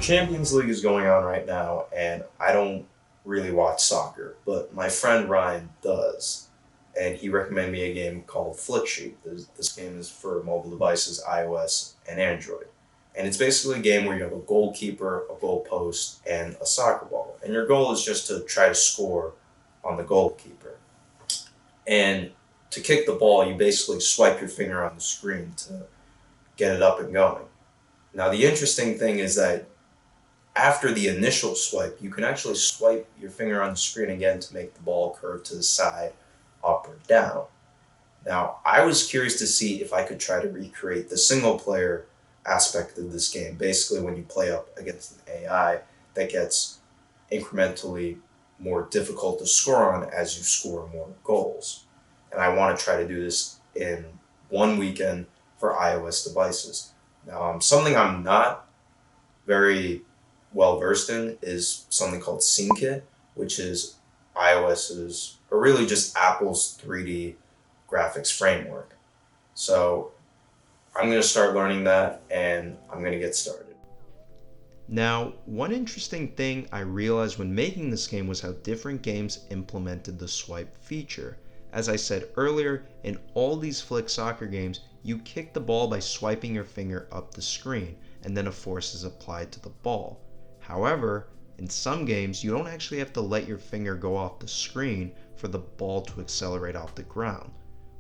Champions League is going on right now, and I don't really watch soccer, but my friend Ryan does, and he recommended me a game called Flickshoot. This game is for mobile devices, iOS and Android, and it's basically a game where you have a goalkeeper, a goal post, and a soccer ball, and your goal is just to try to score on the goalkeeper. And to kick the ball, you basically swipe your finger on the screen to get it up and going. Now, the interesting thing is that after the initial swipe, you can actually swipe your finger on the screen again to make the ball curve to the side, up or down. Now, I was curious to see if I could try to recreate the single player aspect of this game. Basically, when you play up against an AI, that gets incrementally more difficult to score on as you score more goals. And I want to try to do this in one weekend for iOS devices. Now, something I'm not very well versed in is something called SceneKit, which is iOS's, or really just Apple's 3D graphics framework. So I'm going to start learning that and I'm going to get started. Now, one interesting thing I realized when making this game was how different games implemented the swipe feature. As I said earlier, in all these flick soccer games, you kick the ball by swiping your finger up the screen, and then a force is applied to the ball. However, in some games, you don't actually have to let your finger go off the screen for the ball to accelerate off the ground.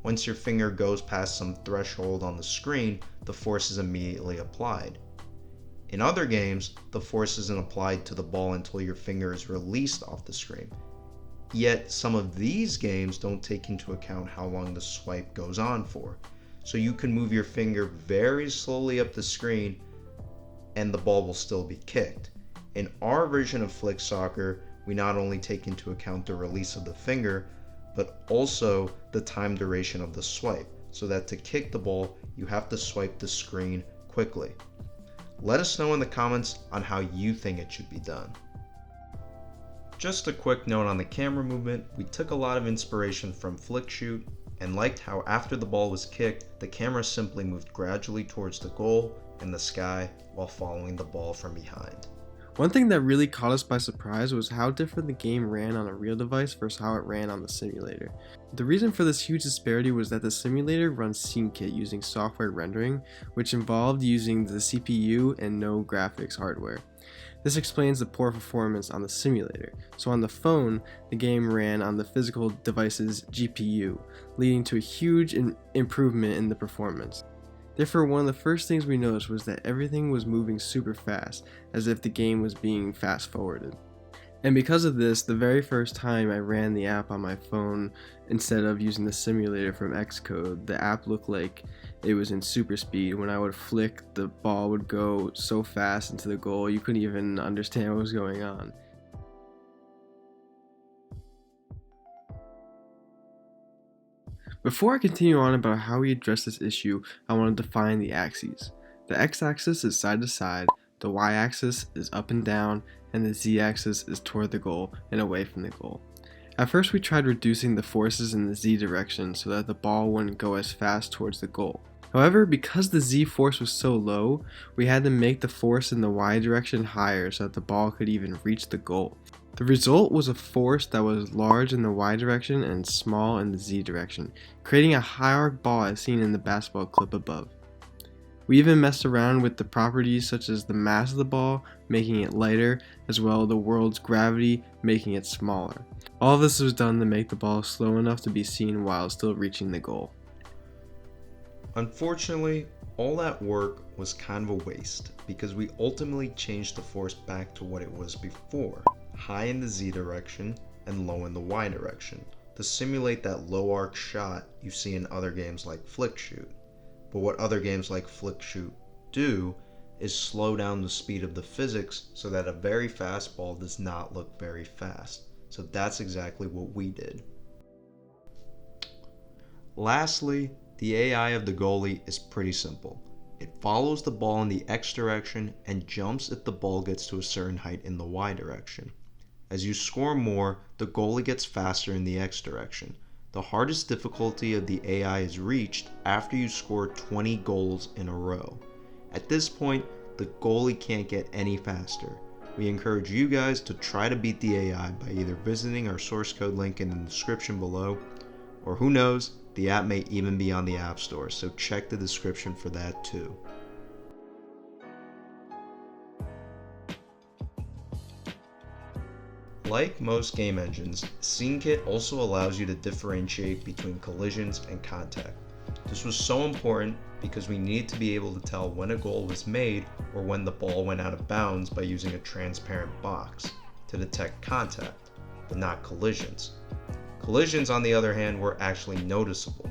Once your finger goes past some threshold on the screen, the force is immediately applied. In other games, the force isn't applied to the ball until your finger is released off the screen. Yet, some of these games don't take into account how long the swipe goes on for. So you can move your finger very slowly up the screen and the ball will still be kicked. In our version of Flick Soccer, we not only take into account the release of the finger, but also the time duration of the swipe, so that to kick the ball, you have to swipe the screen quickly. Let us know in the comments on how you think it should be done. Just a quick note on the camera movement, we took a lot of inspiration from Flickshoot and liked how after the ball was kicked, the camera simply moved gradually towards the goal and the sky while following the ball from behind. One thing that really caught us by surprise was how different the game ran on a real device versus how it ran on the simulator. The reason for this huge disparity was that the simulator runs SceneKit using software rendering, which involved using the CPU and no graphics hardware. This explains the poor performance on the simulator. So on the phone, the game ran on the physical device's GPU, leading to a huge improvement in the performance. Therefore, one of the first things we noticed was that everything was moving super fast, as if the game was being fast forwarded. And because of this, the very first time I ran the app on my phone instead of using the simulator from Xcode, the app looked like it was in super speed. When I would flick, the ball would go so fast into the goal, you couldn't even understand what was going on. Before I continue on about how we address this issue, I want to define the axes. The x-axis is side to side, the y-axis is up and down, and the z-axis is toward the goal and away from the goal. At first we tried reducing the forces in the z direction so that the ball wouldn't go as fast towards the goal. However, because the z force was so low, we had to make the force in the y direction higher so that the ball could even reach the goal. The result was a force that was large in the y direction and small in the z direction, creating a high arc ball as seen in the basketball clip above. We even messed around with the properties such as the mass of the ball, making it lighter, as well as the world's gravity, making it smaller. All of this was done to make the ball slow enough to be seen while still reaching the goal. Unfortunately, all that work was kind of a waste because we ultimately changed the force back to what it was before, high in the z direction and low in the y direction, to simulate that low arc shot you see in other games like Flickshoot. But what other games like Flickshoot do is slow down the speed of the physics so that a very fast ball does not look very fast. So that's exactly what we did. Lastly, the AI of the goalie is pretty simple. It follows the ball in the x direction and jumps if the ball gets to a certain height in the y direction. As you score more, the goalie gets faster in the x direction. The hardest difficulty of the AI is reached after you score 20 goals in a row. At this point, the goalie can't get any faster. We encourage you guys to try to beat the AI by either visiting our source code link in the description below, or who knows, the app may even be on the App Store, so check the description for that too. Like most game engines, SceneKit also allows you to differentiate between collisions and contact. This was so important because we needed to be able to tell when a goal was made or when the ball went out of bounds by using a transparent box to detect contact, but not collisions. Collisions, on the other hand, were actually noticeable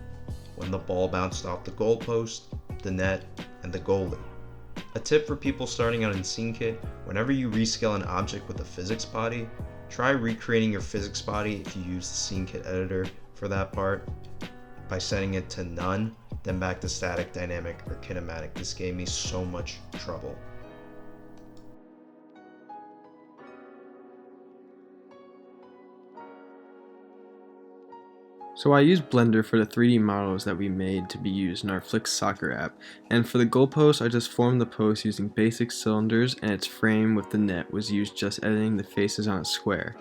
when the ball bounced off the goalpost, the net, and the goalie. A tip for people starting out in SceneKit: whenever you rescale an object with a physics body, try recreating your physics body if you use the SceneKit editor for that part by setting it to none, then back to static, dynamic, or kinematic. This gave me so much trouble. So I used Blender for the 3D models that we made to be used in our Flick Soccer app, and for the goalpost I just formed the post using basic cylinders, and its frame with the net was used just editing the faces on a square.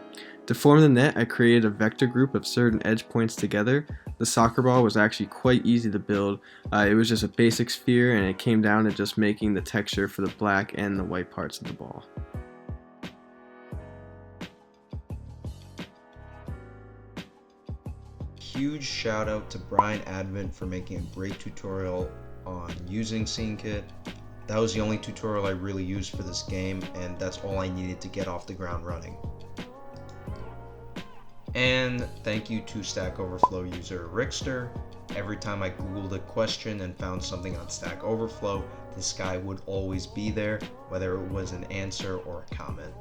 To form the net, I created a vector group of certain edge points together. The soccer ball was actually quite easy to build. It was just a basic sphere, and it came down to just making the texture for the black and the white parts of the ball. Huge shout out to Brian Advent for making a great tutorial on using SceneKit. That was the only tutorial I really used for this game, and that's all I needed to get off the ground running. And thank you to Stack Overflow user Rickster. Every time I googled a question and found something on Stack Overflow, this guy would always be there, whether it was an answer or a comment.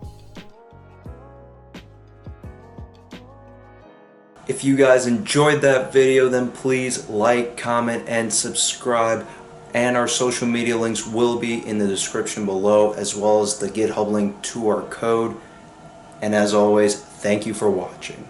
If you guys enjoyed that video, then please like, comment, and subscribe. And our social media links will be in the description below, as well as the GitHub link to our code. And as always, thank you for watching.